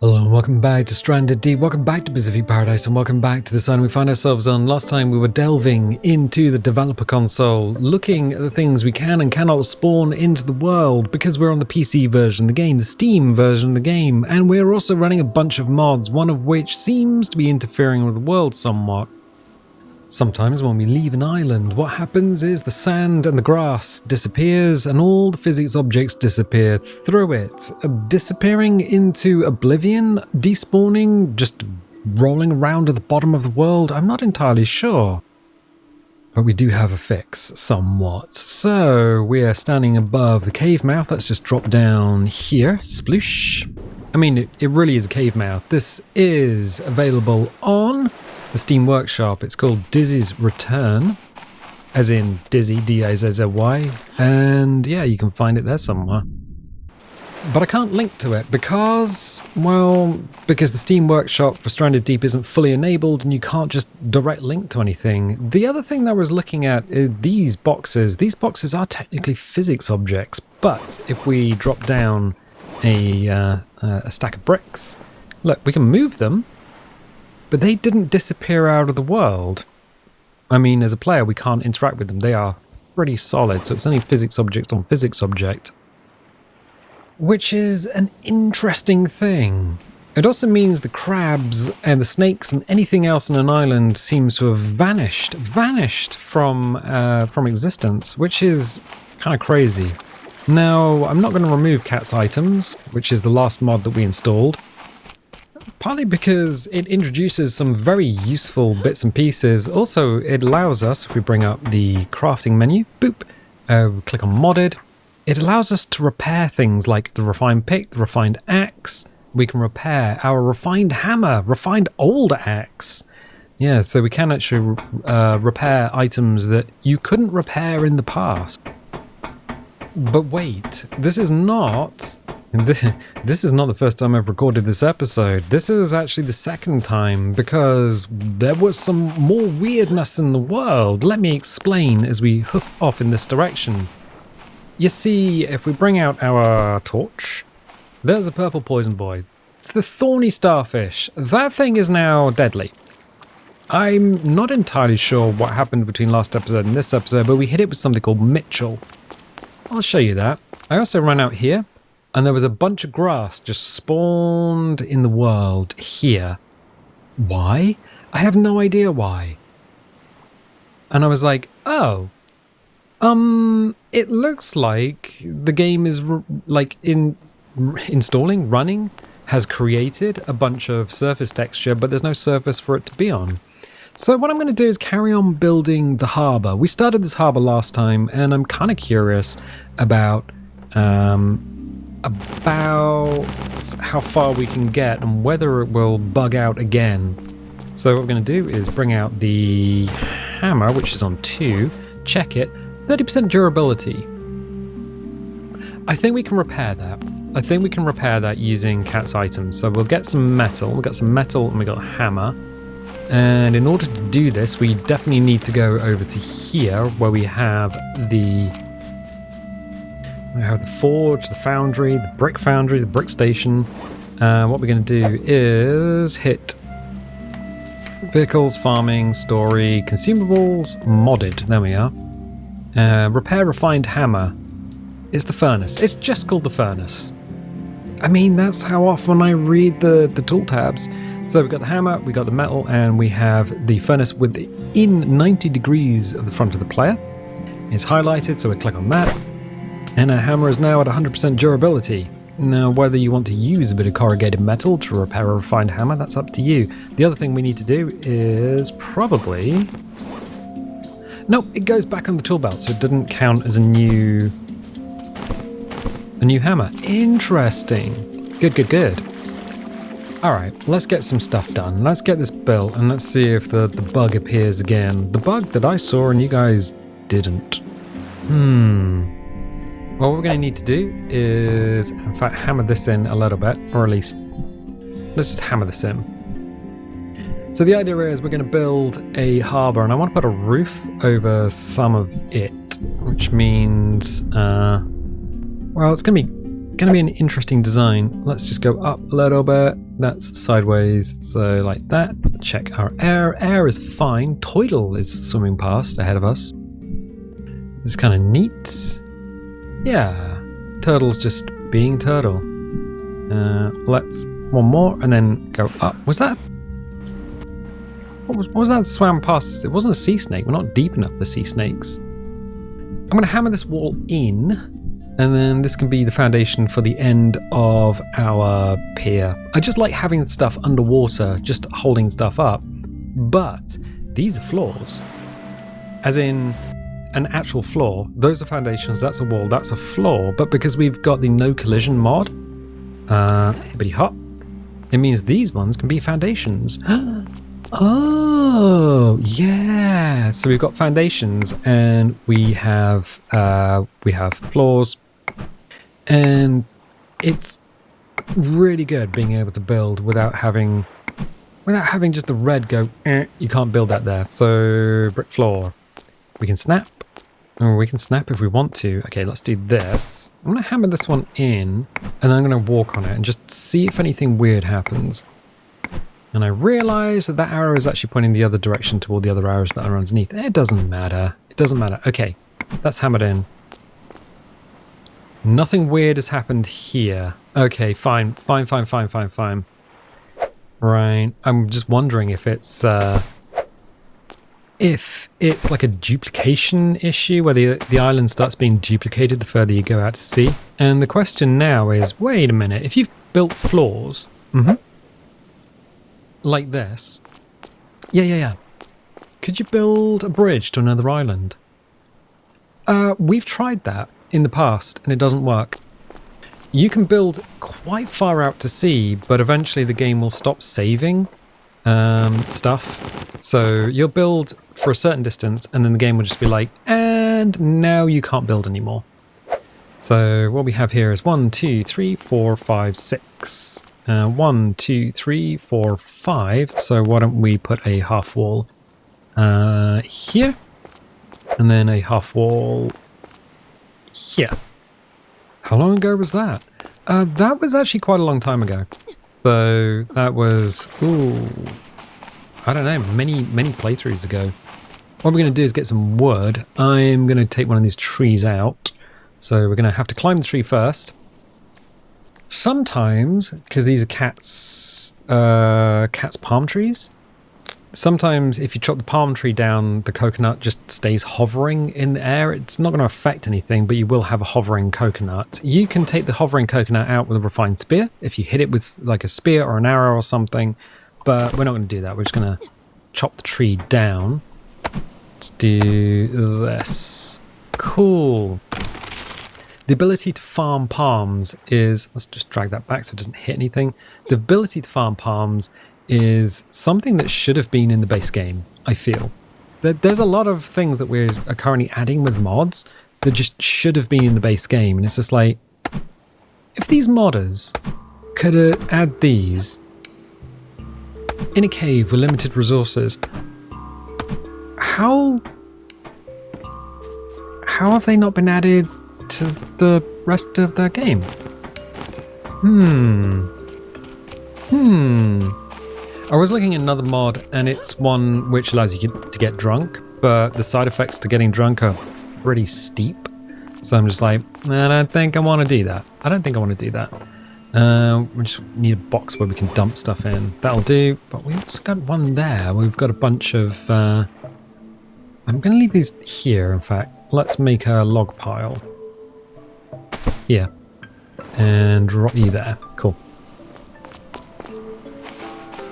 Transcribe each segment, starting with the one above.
Hello and welcome back to Stranded Deep, welcome back to Pacific Paradise, and welcome back to the sun we find ourselves on. Last time we were delving into the developer console, looking at the things we can and cannot spawn into the world, because we're on the PC version of the game, the Steam version of the game, and we're also running a bunch of mods, one of which seems to be interfering with the world somewhat. Sometimes when we leave an island, what happens is the sand and the grass disappears and all the physics objects disappear through it. Disappearing into oblivion? Despawning? Just rolling around at the bottom of the world? I'm not entirely sure. But we do have a fix, somewhat. So, we are standing above the cave mouth. Let's just drop down here. Sploosh. I mean, it really is a cave mouth. This is available on the Steam Workshop. It's called Dizzy's Return, as in Dizzy, D-I-Z-Z-Y, and yeah, you can find it there somewhere. But I can't link to it because the Steam Workshop for Stranded Deep isn't fully enabled and you can't just direct link to anything. The other thing that I was looking at is these boxes. These boxes are technically physics objects, but if we drop down a stack of bricks, look, we can move them. But they didn't disappear out of the world. I mean, as a player, we can't interact with them. They are pretty solid, so it's only physics object on physics object. Which is an interesting thing. It also means the crabs and the snakes and anything else on an island seems to have vanished from existence, which is kind of crazy. Now, I'm not going to remove Cat's items, which is the last mod that we installed. Partly because it introduces some very useful bits and pieces. Also, it allows us, if we bring up the crafting menu, boop, click on modded, it allows us to repair things like the refined pick, the refined axe. We can repair our refined hammer, refined old axe. Yeah, so we can actually repair items that you couldn't repair in the past. But wait, this is not the first time I've recorded this episode. This is actually the second time because there was some more weirdness in the world. Let me explain as we hoof off in this direction. You see, if we bring out our torch, there's a purple poison boy. The thorny starfish. That thing is now deadly. I'm not entirely sure what happened between last episode and this episode, but we hit it with something called Mitchell. I'll show you that. I also ran out here. And there was a bunch of grass just spawned in the world here. Why? I have no idea why. And I was like, oh, it looks like the game is running, has created a bunch of surface texture, but there's no surface for it to be on. So what I'm going to do is carry on building the harbour. We started this harbour last time, and I'm kind of curious about how far we can get and whether it will bug out again. So what we're going to do is bring out the hammer, which is on 2, check it, 30% durability. I think we can repair that. Using Cat's items. So we'll get some metal. We've got some metal and we've got a hammer. And in order to do this, we definitely need to go over to here where we have the forge, the foundry, the brick foundry, the brick station. What we're going to do is hit vehicles, farming, story, consumables, modded. There we are. Repair refined hammer is the furnace. It's just called the furnace. I mean, that's how often I read the tool tabs. So we've got the hammer, we got the metal, and we have the furnace within 90 degrees of the front of the player. It's highlighted, so we click on that. And our hammer is now at 100% durability. Now, whether you want to use a bit of corrugated metal to repair a refined hammer, that's up to you. The other thing we need to do is probably... Nope, it goes back on the tool belt, so it doesn't count as a new hammer. Interesting. Good. Alright, let's get some stuff done. Let's get this built, and let's see if the bug appears again. The bug that I saw and you guys didn't. What we're going to need to do is, in fact, hammer this in a little bit, or at least, let's just hammer this in. So the idea is we're going to build a harbour, and I want to put a roof over some of it, which means, well, it's going to be Gonna be an interesting design. Let's just go up a little bit. That's sideways, so like that. Check our air. Air is fine. Toidle is swimming past ahead of us. It's kind of neat. Yeah, Turtle's just being Turtle. Let's one more and then go up. Was that? What was that swam past us? It wasn't a sea snake. We're not deep enough for sea snakes. I'm going to hammer this wall in, and then this can be the foundation for the end of our pier. I just like having stuff underwater, just holding stuff up. But these are floors. As in an actual floor. Those are foundations, that's a wall, that's a floor. But because we've got the no collision mod, hippity hop, it means these ones can be foundations. Oh, yeah. So we've got foundations and we have floors, and it's really good being able to build without having just the red go, you can't build that there. So brick floor. We can snap. Or we can snap if we want to. Okay, let's do this. I'm going to hammer this one in, and then I'm going to walk on it and just see if anything weird happens. And I realise that that arrow is actually pointing the other direction to all the other arrows that are underneath. It doesn't matter. It doesn't matter. Okay, that's hammered in. Nothing weird has happened here. Okay, fine. Fine. Right. I'm just wondering if it's like a duplication issue, where the island starts being duplicated the further you go out to sea. And the question now is, wait a minute, if you've built floors, like this, yeah, could you build a bridge to another island? We've tried that in the past, and it doesn't work. You can build quite far out to sea, but eventually the game will stop saving stuff. So you'll build for a certain distance, and then the game will just be like, and now you can't build anymore. So what we have here is 1, 2, 3, 4, 5, 6. 1, 2, 3, 4, 5. So why don't we put a half wall here, and then a half wall here. How long ago was that? That was actually quite a long time ago. So that was, I don't know, many playthroughs ago. What we're going to do is get some wood. I'm going to take one of these trees out. So we're going to have to climb the tree first. Sometimes, because these are cat's palm trees, sometimes if you chop the palm tree down, the coconut just stays hovering in the air. It's not going to affect anything, but you will have a hovering coconut. You can take the hovering coconut out with a refined spear if you hit it with like a spear or an arrow or something, but we're not going to do that. We're just going to chop the tree down. Let's do this. Cool. The ability to farm palms is, let's just drag that back so it doesn't hit anything. The ability to farm palms is something that should have been in the base game, I feel. There's a lot of things that we are currently adding with mods that just should have been in the base game, and it's just like, if these modders could add these in a cave with limited resources, how have they not been added to the rest of the game? I was looking at another mod, and it's one which allows you to get drunk, but the side effects to getting drunk are pretty steep. So I'm just like, I don't think I want to do that. We just need a box where we can dump stuff in. That'll do. But we've also got one there. We've got a bunch of... I'm going to leave these here, in fact. Let's make a log pile. Here. And drop you there. Cool.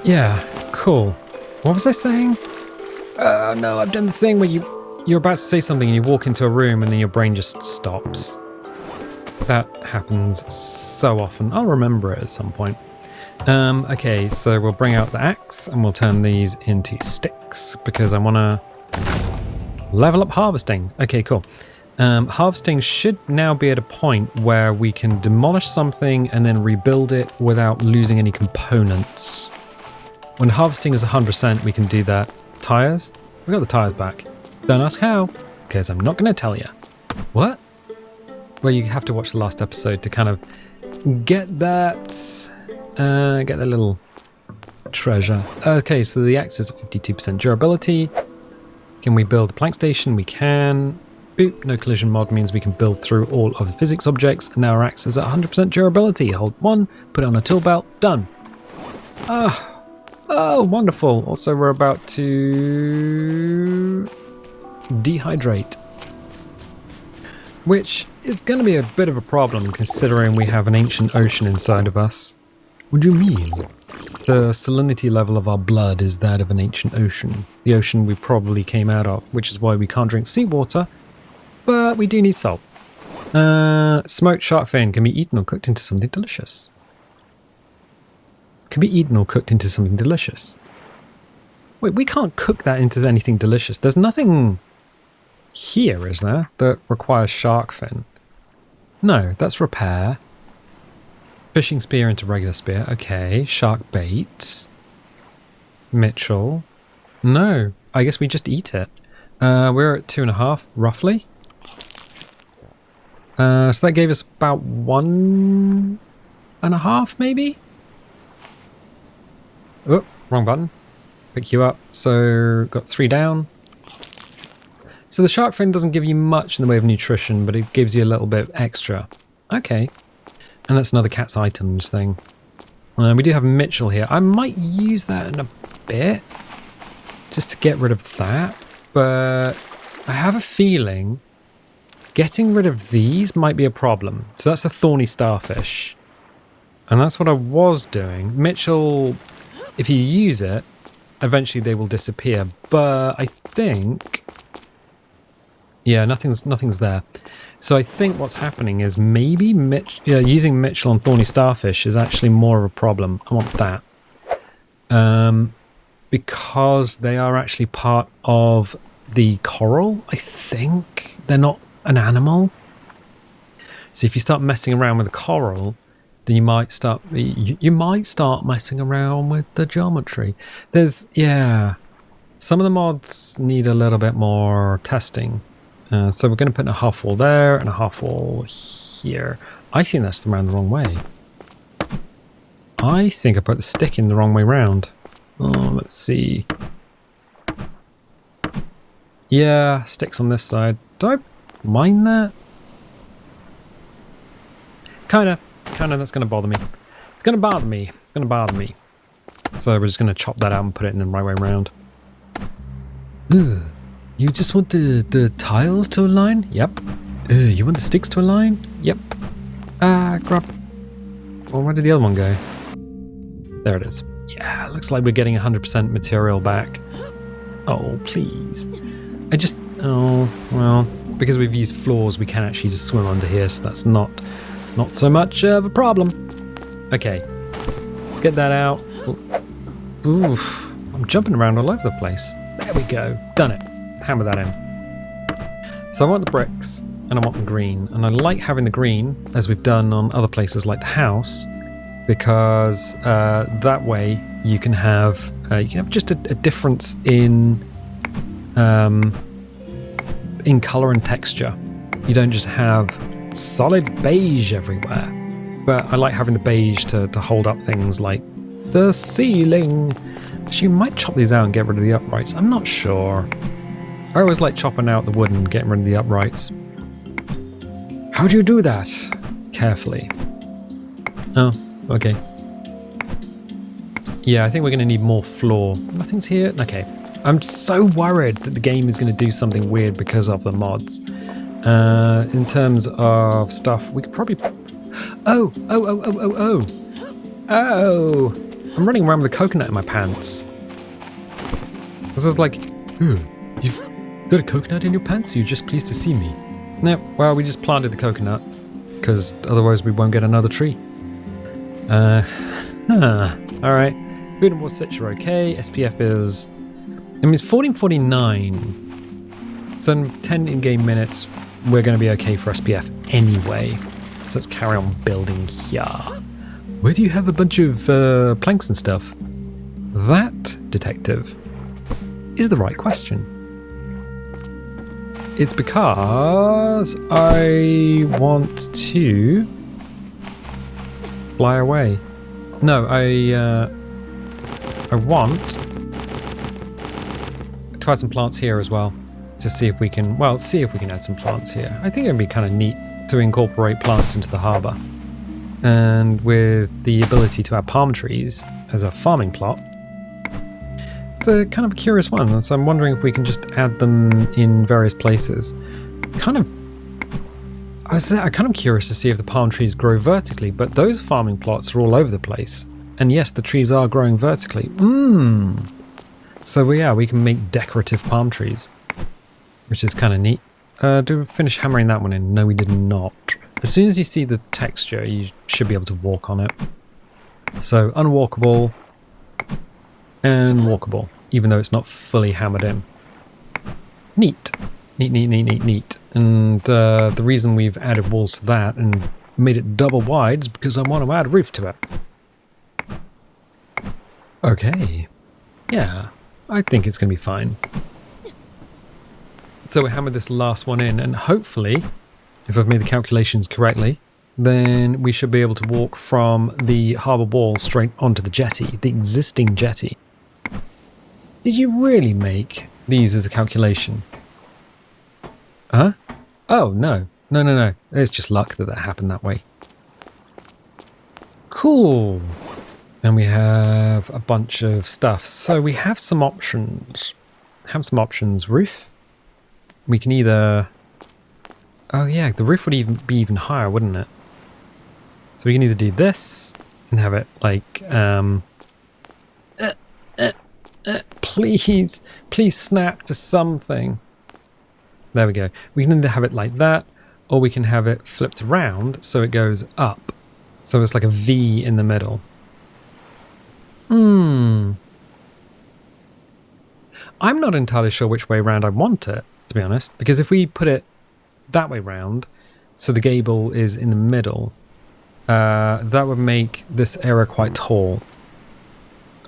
Yeah, cool. What was I saying? Oh no, I've done the thing where you're about to say something and you walk into a room and then your brain just stops. That happens so often. I'll remember it at some point. Okay, so we'll bring out the axe and we'll turn these into sticks because I want to level up harvesting. Okay, cool. Harvesting should now be at a point where we can demolish something and then rebuild it without losing any components. When harvesting is 100%, we can do that. Tires? We got the tires back. Don't ask how, because I'm not going to tell you. What? Well, you have to watch the last episode to kind of get that little treasure. Okay, so the axe is 52% durability. Can we build a plank station? We can. Boop, no collision mod means we can build through all of the physics objects. And now our axe is at 100% durability. Hold 1, put it on a tool belt, done. Oh, wonderful. Also, we're about to dehydrate, which is going to be a bit of a problem considering we have an ancient ocean inside of us. What do you mean? The salinity level of our blood is that of an ancient ocean. The ocean we probably came out of, which is why we can't drink seawater, but we do need salt. Smoked shark fin can be eaten or cooked into something delicious. Can be eaten or cooked into something delicious. Wait, we can't cook that into anything delicious. There's nothing here, is there, that requires shark fin? No, that's repair. Fishing spear into regular spear. Okay, shark bait. Mitchell. No, I guess we just eat it. We're at 2.5, roughly. So that gave us about 1.5, maybe? Oh, wrong button. Pick you up. So, got 3 down. So the shark fin doesn't give you much in the way of nutrition, but it gives you a little bit extra. Okay. And that's another cat's items thing. We do have Mitchell here. I might use that in a bit, just to get rid of that. But I have a feeling getting rid of these might be a problem. So that's a thorny starfish. And that's what I was doing. Mitchell, if you use it, eventually they will disappear. But I think... yeah, nothing's there. So I think what's happening is maybe using Mitchell on thorny starfish is actually more of a problem. I want that. Because they are actually part of the coral, I think. They're not an animal. So if you start messing around with the coral, then you might start messing around with the geometry. Some of the mods need a little bit more testing. So we're going to put a half wall there and a half wall here. I think that's around the wrong way. I think I put the stick in the wrong way round. Oh, let's see. Yeah, sticks on this side. Do I mind that? Kinda, that's going to bother me. It's going to bother me. So we're just going to chop that out and put it in the right way round. Ugh. You just want the tiles to align? Yep. You want the sticks to align? Yep. Crap. Well, where did the other one go? There it is. Yeah, looks like we're getting 100% material back. Oh, please. Oh, well, because we've used floors, we can actually just swim under here, so that's not so much of a problem. Okay. Let's get that out. Oof. I'm jumping around all over the place. There we go. Done it. Hammer that in. So I want the bricks and I want the green, and I like having the green as we've done on other places like the house, because that way you can have just a difference in color and texture. You don't just have solid beige everywhere, but I like having the beige to hold up things like the ceiling. So you might chop these out and get rid of the uprights. I'm not sure. I always like chopping out the wood and getting rid of the uprights. How do you do that? Carefully. Oh, okay. Yeah, I think we're going to need more floor. Nothing's here? Okay. I'm so worried that the game is going to do something weird because of the mods. In terms of stuff, we could probably... Oh! I'm running around with a coconut in my pants. This is like... you've got a coconut in your pants? You're just pleased to see me. No, well, we just planted the coconut, because otherwise we won't get another tree. Alright. Food and water sets are okay. SPF is... it's 1449. So in 10 in-game minutes, we're going to be okay for SPF anyway. So let's carry on building here. Where do you have a bunch of planks and stuff? That, detective, is the right question. It's because I want to fly away. No, I want to add some plants here as well, to see if we can, well, see if we can add some plants here. I think it'd be kind of neat to incorporate plants into the harbour. And with the ability to add palm trees as a farming plot, it's a kind of a curious one. So I'm wondering if we can just add them in various places. I'm kind of curious to see if the palm trees grow vertically, but those farming plots are all over the place. And yes, the trees are growing vertically. So yeah, we can make decorative palm trees, which is kind of neat. Did we finish hammering that one in? No, we did not. As soon as you see the texture, you should be able to walk on it. So unwalkable and walkable, even though it's not fully hammered in. Neat. Neat. And the reason we've added walls to that and made it double wide is because I want to add a roof to it. Okay. Yeah, I think it's going to be fine. So we hammered this last one in, and hopefully, if I've made the calculations correctly, then we should be able to walk from the harbour wall straight onto the jetty, the existing jetty. Did you really make these as a calculation? Huh? Oh, no. No. It's just luck that happened that way. Cool. And we have a bunch of stuff. So we have some options. Roof. We can either... Oh yeah, the roof would be even higher, wouldn't it? So we can either do this and have it like... please snap to something. There we go. We can either have it like that, or we can have it flipped around so it goes up. So it's like a V in the middle. I'm not entirely sure which way around I want it, to be honest. Because if we put it that way round, so the gable is in the middle, that would make this area quite tall.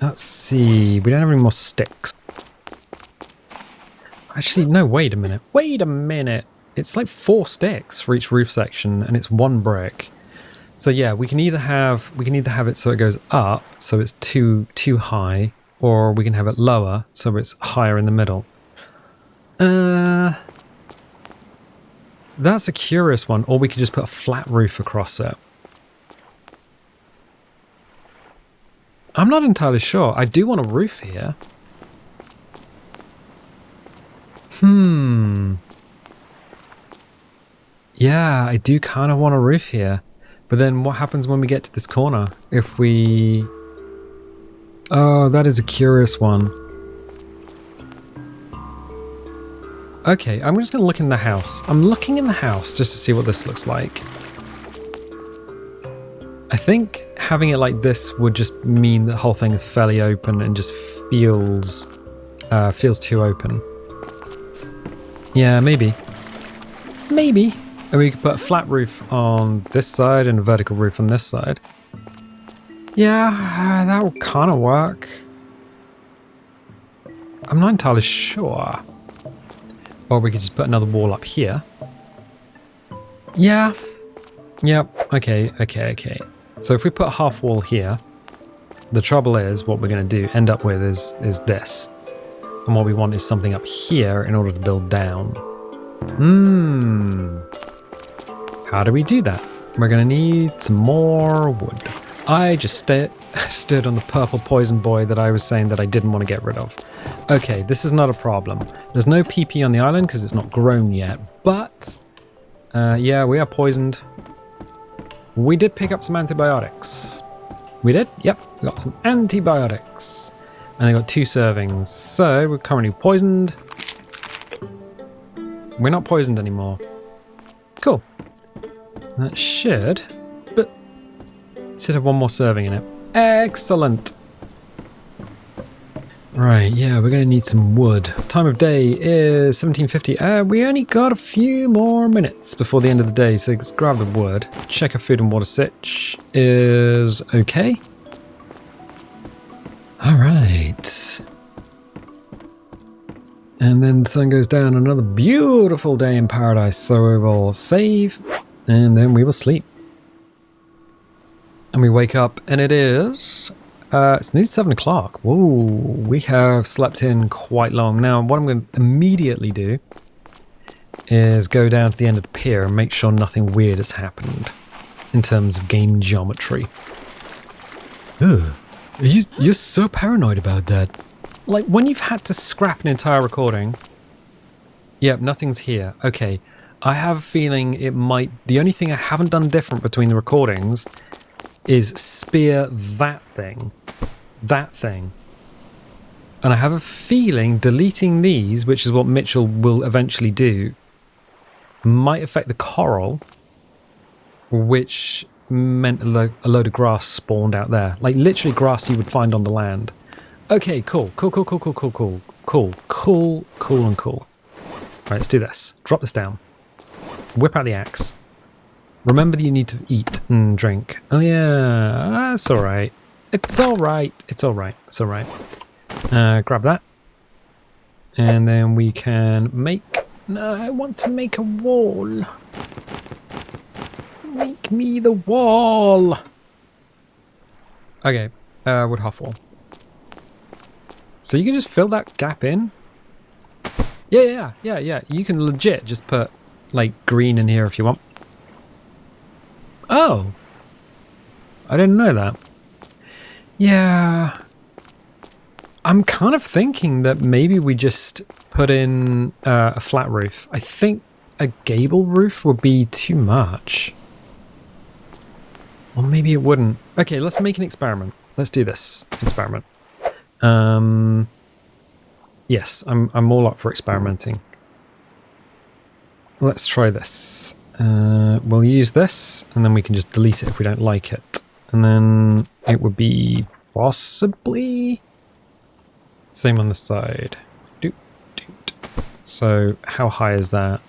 Let's see, we don't have any more sticks. Actually, no, wait a minute. It's like 4 sticks for each roof section, and it's 1 brick. So yeah, we can either have it so it goes up, so it's too high, or we can have it lower, so it's higher in the middle. That's a curious one, or we could just put a flat roof across it. I'm not entirely sure. I do want a roof here. Yeah, I do kind of want a roof here. But then what happens when we get to this corner? If we... Oh, that is a curious one. Okay, I'm just going to look in the house. I'm looking in the house just to see what this looks like. I think having it like this would just mean the whole thing is fairly open and just feels too open. Yeah, maybe. And we could put a flat roof on this side and a vertical roof on this side. Yeah, that would kind of work. I'm not entirely sure. Or we could just put another wall up here. Yeah. Yep. Okay. So if we put a half wall here, the trouble is what we're going to end up with is this. And what we want is something up here in order to build down. How do we do that? We're going to need some more wood. I just stood on the purple poison boy that I was saying that I didn't want to get rid of. Okay, this is not a problem. There's no PP on the island because it's not grown yet. But, yeah, we are poisoned. We did pick up some antibiotics. We did? Yep, we got some antibiotics. And they got 2 servings. So, we're currently poisoned. We're not poisoned anymore. Cool. That should have 1 more serving in it. Excellent. Right, yeah, we're going to need some wood. Time of day is 1750. We only got a few more minutes before the end of the day, so let's grab the wood. Check our food and water sitch is okay. All right. And then the sun goes down. Another beautiful day in paradise. So we will save and then we will sleep. And we wake up and it is... it's nearly 7 o'clock. Whoa, we have slept in quite long. Now, what I'm going to immediately do is go down to the end of the pier and make sure nothing weird has happened in terms of game geometry. Ugh. You're so paranoid about that. Like, when you've had to scrap an entire recording... Yep, nothing's here. Okay, I have a feeling it might... The only thing I haven't done different between the recordings is spear that thing. That thing. And I have a feeling deleting these, which is what Mitchell will eventually do, might affect the coral, which meant a load of grass spawned out there. Like, literally grass you would find on the land. Okay, cool. Cool. Right, let's do this. Drop this down. Whip out the axe. Remember that you need to eat and drink. Oh yeah, that's alright. It's alright. Grab that. And then we can make... No, I want to make a wall. Make me the wall. Okay, wood half wall. So you can just fill that gap in? Yeah. You can legit just put, like, green in here if you want. Oh. I didn't know that. Yeah. I'm kind of thinking that maybe we just put in a flat roof. I think a gable roof would be too much. Or maybe it wouldn't. Okay, let's make an experiment. Let's do this experiment. Yes, I'm all up for experimenting. Let's try this. We'll use this, and then we can just delete it if we don't like it. And then it would be possibly... Same on the side. Doot. So how high is that?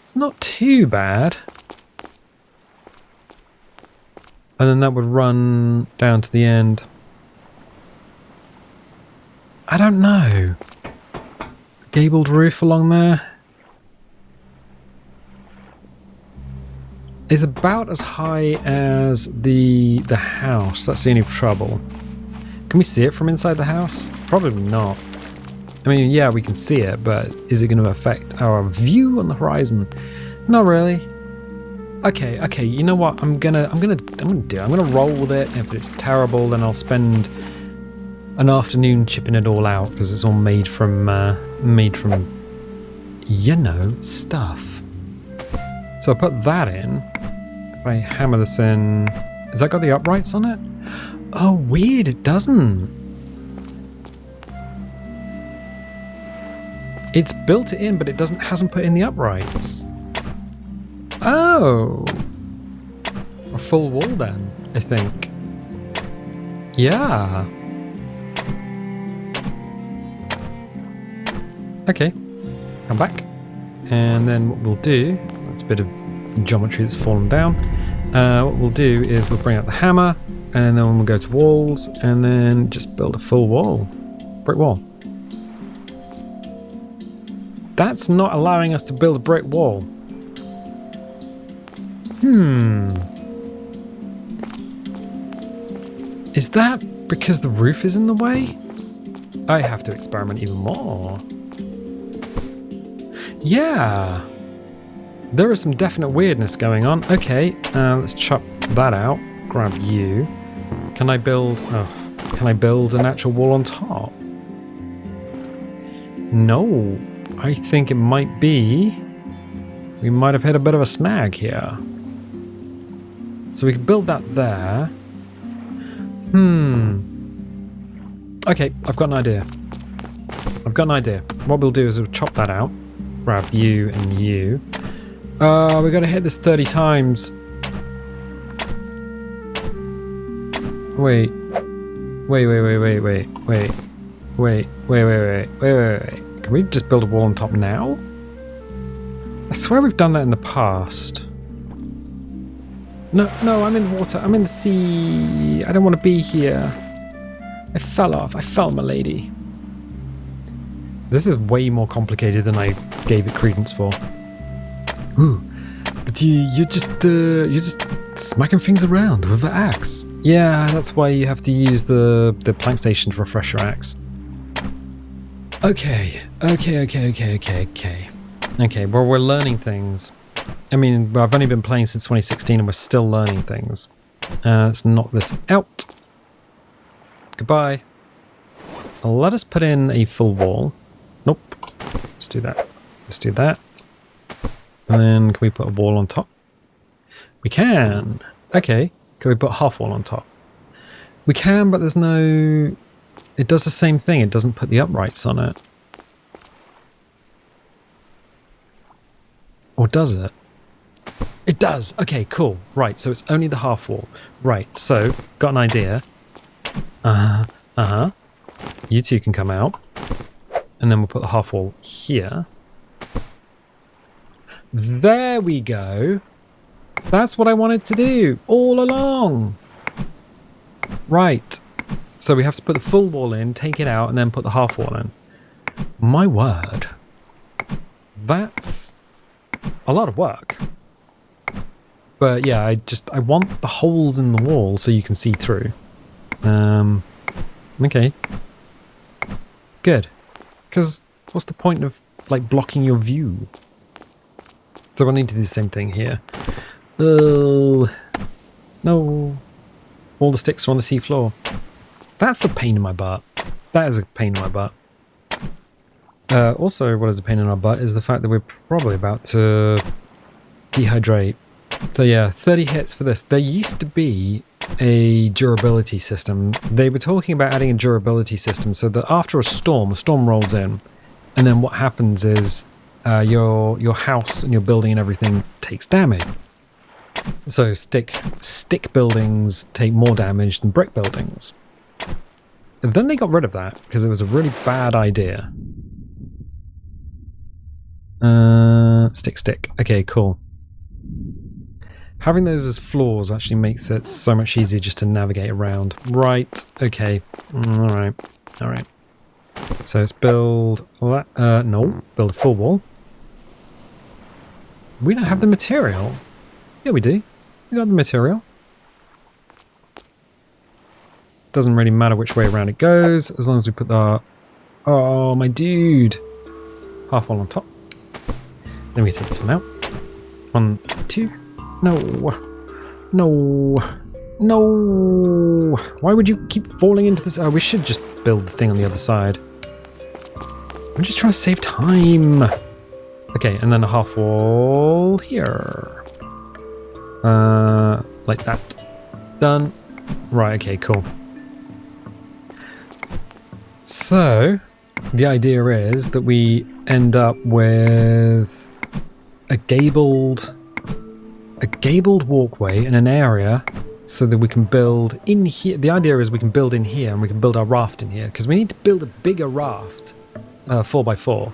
It's not too bad. And then that would run down to the end. I don't know. Gabled roof along there is about as high as the house. That's the only trouble. Can we see it from inside the house? Probably not. I mean, yeah, we can see it, but is it going to affect our view on the horizon? Not really. Okay. You know what? I'm gonna roll with it. If it's terrible, then I'll spend an afternoon chipping it all out because it's all made from you know, stuff. So I put that in. If I hammer this in, has that got the uprights on it? Oh, weird, it doesn't. It's built it in, but it hasn't put in the uprights. Oh. A full wall then, I think. Yeah. Okay. Come back. And then what we'll do, that's a bit of geometry that's fallen down. What we'll do is we'll bring out the hammer, and then we'll go to walls, and then just build a full wall. Brick wall. That's not allowing us to build a brick wall. Is that because the roof is in the way? I have to experiment even more. Yeah. There is some definite weirdness going on. Okay, let's chop that out. Grab you. Can I build an actual wall on top? No. I think it might be... We might have hit a bit of a snag here. So we can build that there. Okay, I've got an idea. What we'll do is we'll chop that out. Grab you and you. We've got to hit this 30 times. Wait. Can we just build a wall on top now? I swear we've done that in the past. No, I'm in the water. I'm in the sea. I don't want to be here. I fell off. I fell, my lady. This is way more complicated than I gave it credence for. Ooh, But you're just smacking things around with the axe. Yeah, that's why you have to use the plank station to refresh your axe. Okay, well, we're learning things. I mean, I've only been playing since 2016 and we're still learning things. Let's knock this out. Goodbye. Let us put in a full wall. Nope. Let's do that. Let's do that. And then can we put a wall on top? We can. Okay. Can we put half wall on top? We can, but there's no... It does the same thing. It doesn't put the uprights on it. Or does it? It does. Okay, cool. Right, so it's only the half wall. Right, so got an idea. You two can come out. And then we'll put the half wall here. There we go. That's what I wanted to do all along. Right. So we have to put the full wall in, take it out, and then put the half wall in. My word. That's a lot of work. But yeah, I want the holes in the wall so you can see through. Okay. Good. Because what's the point of like blocking your view? So I need to do the same thing here. Oh no. All the sticks are on the seafloor. That's a pain in my butt. That is a pain in my butt. Also, what is a pain in our butt is the fact that we're probably about to dehydrate. So yeah, 30 hits for this. There used to be a durability system. They were talking about adding a durability system so that after a storm rolls in, and then what happens is your house and your building and everything takes damage. So stick buildings take more damage than brick buildings. And then they got rid of that because it was a really bad idea. Stick. Okay, cool. Having those as floors actually makes it so much easier just to navigate around. Right, okay. Alright. So let's build that. No, build a full wall. We don't have the material. Yeah, we do. We got the material. Doesn't really matter which way around it goes, as long as we put the... Oh, my dude. Half wall on top. Then we take this one out. 1, 2. No. Why would you keep falling into this? Oh, we should just build the thing on the other side. I'm just trying to save time. Okay, and then a half wall here. Like that. Done. Right, okay, cool. So, the idea is that we end up with a gabled walkway in an area so that we can build in here. The idea is we can build in here and we can build our raft in here because we need to build a bigger raft, 4x4,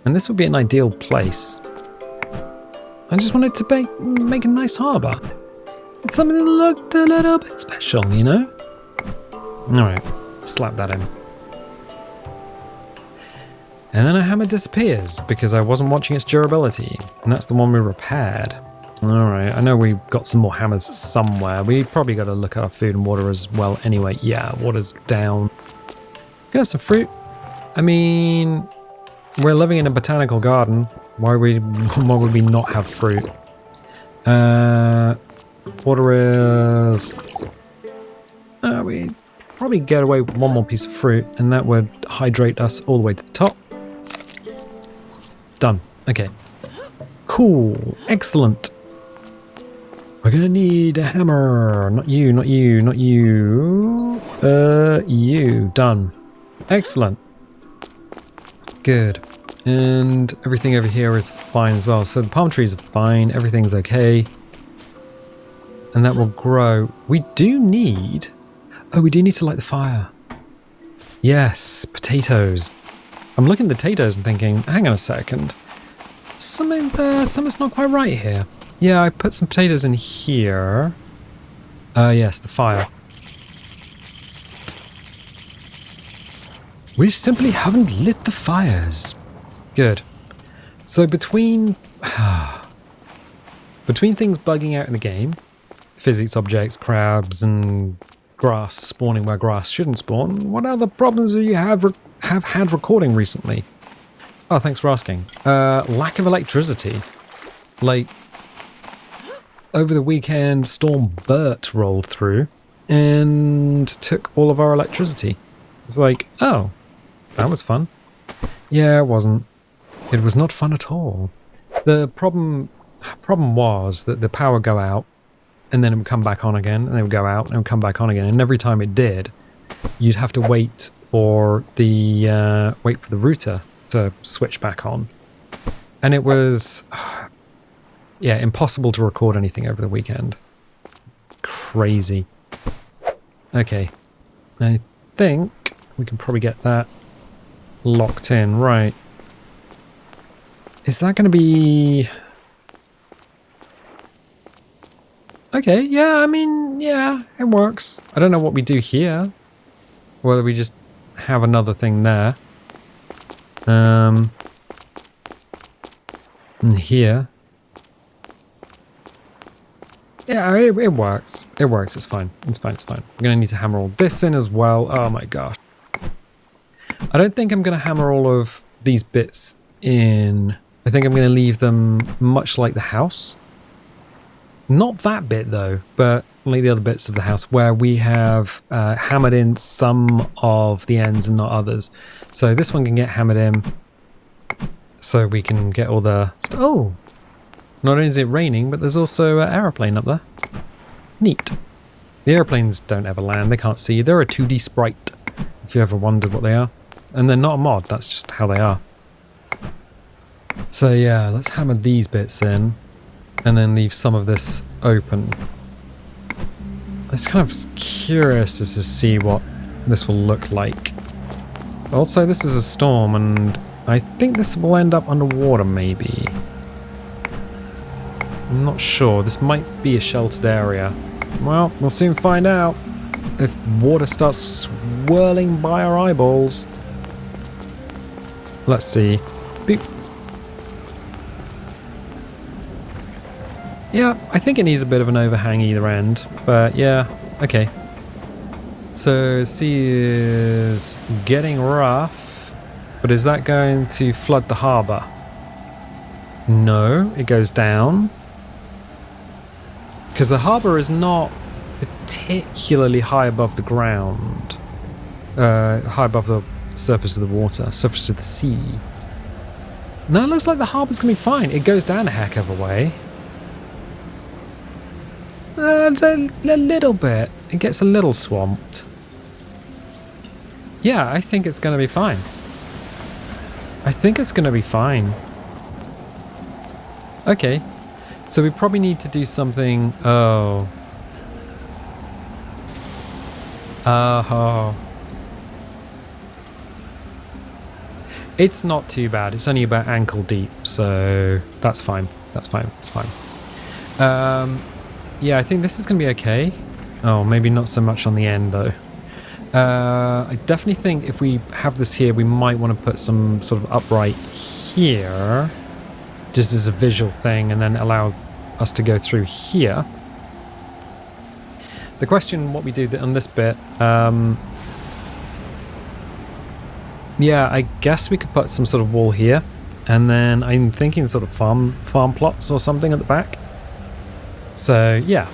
and this would be an ideal place. I just wanted to make a nice harbour. It's something that looked a little bit special, you know? Alright, slap that in. And then our hammer disappears because I wasn't watching its durability. And that's the one we repaired. Alright, I know we've got some more hammers somewhere. We probably got to look at our food and water as well anyway. Yeah, water's down. We have some fruit. I mean, we're living in a botanical garden. Why would we not have fruit? Water is... we probably get away with one more piece of fruit and that would hydrate us all the way to the top. Done. Okay. Cool. Excellent. We're gonna need a hammer. Not you. You. Done. Excellent. Good. And everything over here is fine as well. So the palm trees are fine. Everything's okay. And that will grow. We do need... Oh, we do need to light the fire. Yes. Potatoes. I'm looking at the potatoes and thinking, hang on a second. Something's not quite right here. Yeah, I put some potatoes in here. Yes, the fire. We simply haven't lit the fires. Good. So between... between things bugging out in the game, physics objects, crabs, and grass spawning where grass shouldn't spawn, what other problems do you have had recording recently? Oh, thanks for asking. Lack of electricity. Like, over the weekend, Storm Bert rolled through and took all of our electricity. It's like, oh, that was fun. Yeah, it wasn't. It was not fun at all. The problem was that the power would go out, and then it would come back on again, and it would go out, and it would come back on again. And every time it did, you'd have to wait for the router to switch back on. And it was, yeah, impossible to record anything over the weekend. It's crazy. Okay, I think we can probably get that locked in, right? Is that going to be... Okay, yeah, I mean, yeah, it works. I don't know what we do here. Whether we just have another thing there. And here. Yeah, it works. It works, it's fine. It's fine, it's fine. I'm going to need to hammer all this in as well. Oh my gosh. I don't think I'm going to hammer all of these bits in. I think I'm going to leave them much like the house. Not that bit though, but like the other bits of the house where we have hammered in some of the ends and not others. So this one can get hammered in so we can get all the... Oh! Not only is it raining, but there's also an aeroplane up there. Neat. The airplanes don't ever land, they can't see you. They're a 2D sprite, if you ever wondered what they are. And they're not a mod, that's just how they are. So yeah, let's hammer these bits in, and then leave some of this open. I was kind of curious as to see what this will look like. Also, this is a storm, and I think this will end up underwater, maybe. I'm not sure. This might be a sheltered area. Well, we'll soon find out if water starts swirling by our eyeballs. Let's see. Beep. Yeah, I think it needs a bit of an overhang either end, but yeah, okay. So the sea is getting rough, but is that going to flood the harbour? No, it goes down. Because the harbour is not particularly high above the ground. High above the surface of the water, surface of the sea. No, it looks like the harbour's going to be fine. It goes down a heck of a way. A little bit. It gets a little swamped. Yeah, I think it's going to be fine. I think it's going to be fine. Okay. So we probably need to do something... Oh. Oh. It's not too bad. It's only about ankle deep, so that's fine. That's fine. That's fine. Yeah, I think this is going to be okay. Oh, maybe not so much on the end, though. I definitely think if we have this here, we might want to put some sort of upright here, just as a visual thing, and then allow us to go through here. The question, what we do on this bit, yeah, I guess we could put some sort of wall here, and then I'm thinking sort of farm plots or something at the back. So, yeah.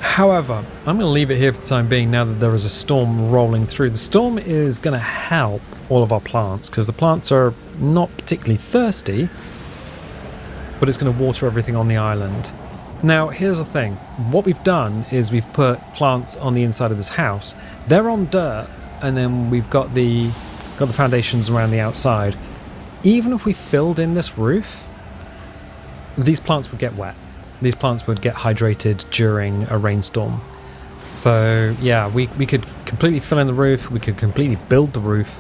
However, I'm going to leave it here for the time being now that there is a storm rolling through. The storm is going to help all of our plants, because the plants are not particularly thirsty, but it's going to water everything on the island. Now, here's the thing. What we've done is we've put plants on the inside of this house. They're on dirt, and then we've got the foundations around the outside. Even if we filled in this roof, these plants would get wet. These plants would get hydrated during a rainstorm. So yeah, we could completely fill in the roof, we could completely build the roof,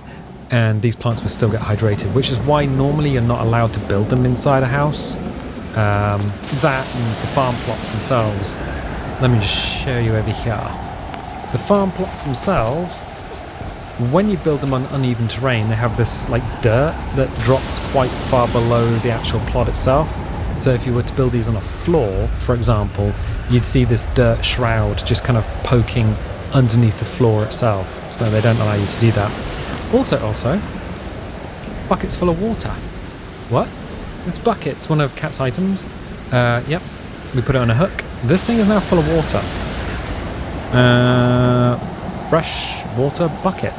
and these plants would still get hydrated, which is why normally you're not allowed to build them inside a house. That and the farm plots themselves. Let me just show you over here. The farm plots themselves, when you build them on uneven terrain, they have this like dirt that drops quite far below the actual plot itself. So if you were to build these on a floor, for example, you'd see this dirt shroud just kind of poking underneath the floor itself. So they don't allow you to do that. Also, buckets full of water. What? This bucket's one of Cat's items. Yep. We put it on a hook. This thing is now full of water. Fresh water bucket.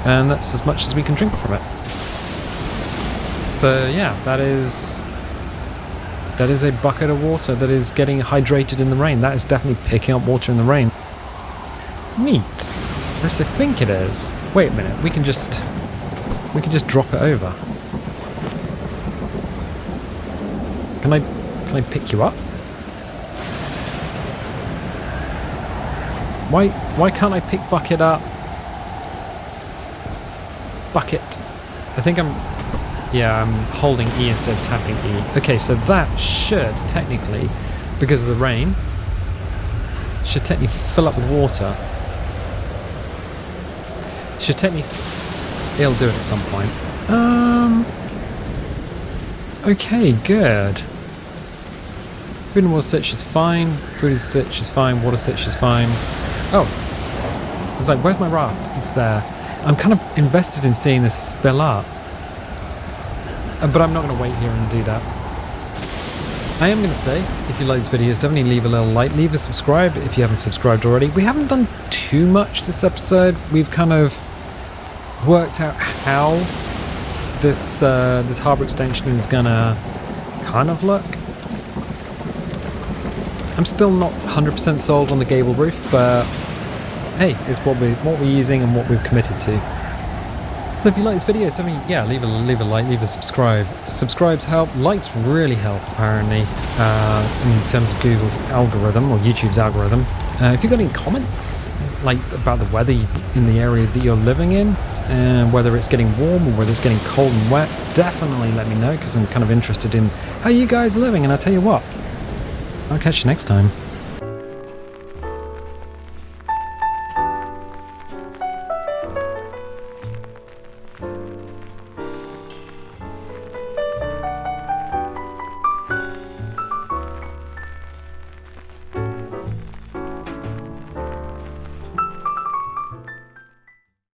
And that's as much as we can drink from it. So yeah, that is a bucket of water that is getting hydrated in the rain. That is definitely picking up water in the rain. Neat. Or at least I think it is. Wait a minute, we can just drop it over. Can I pick you up? Why can't I pick bucket up? Bucket. I think I'm holding E instead of tapping E. Okay, so that should technically, because of the rain, should technically fill up with water. Should technically, it'll do it at some point. Okay, good. Food and water sitch is fine. Food sitch is fine. Water sitch is fine. Oh, I was like, where's my raft? It's there. I'm kind of invested in seeing this fill up. But I'm not going to wait here and do that. I am going to say, if you like these videos, definitely leave a little like, leave a subscribe if you haven't subscribed already. We haven't done too much this episode. We've kind of worked out how this harbour extension is going to kind of look. I'm still not 100% sold on the gable roof, but hey, it's what we're using and what we've committed to. So if you like this video, definitely, yeah, leave a like, leave a subscribe. Subscribes help, likes really help apparently, in terms of Google's algorithm or YouTube's algorithm. If you've got any comments, like about the weather in the area that you're living in, whether it's getting warm or whether it's getting cold and wet, definitely let me know, because I'm kind of interested in how you guys are living. And I'll tell you what, I'll catch you next time.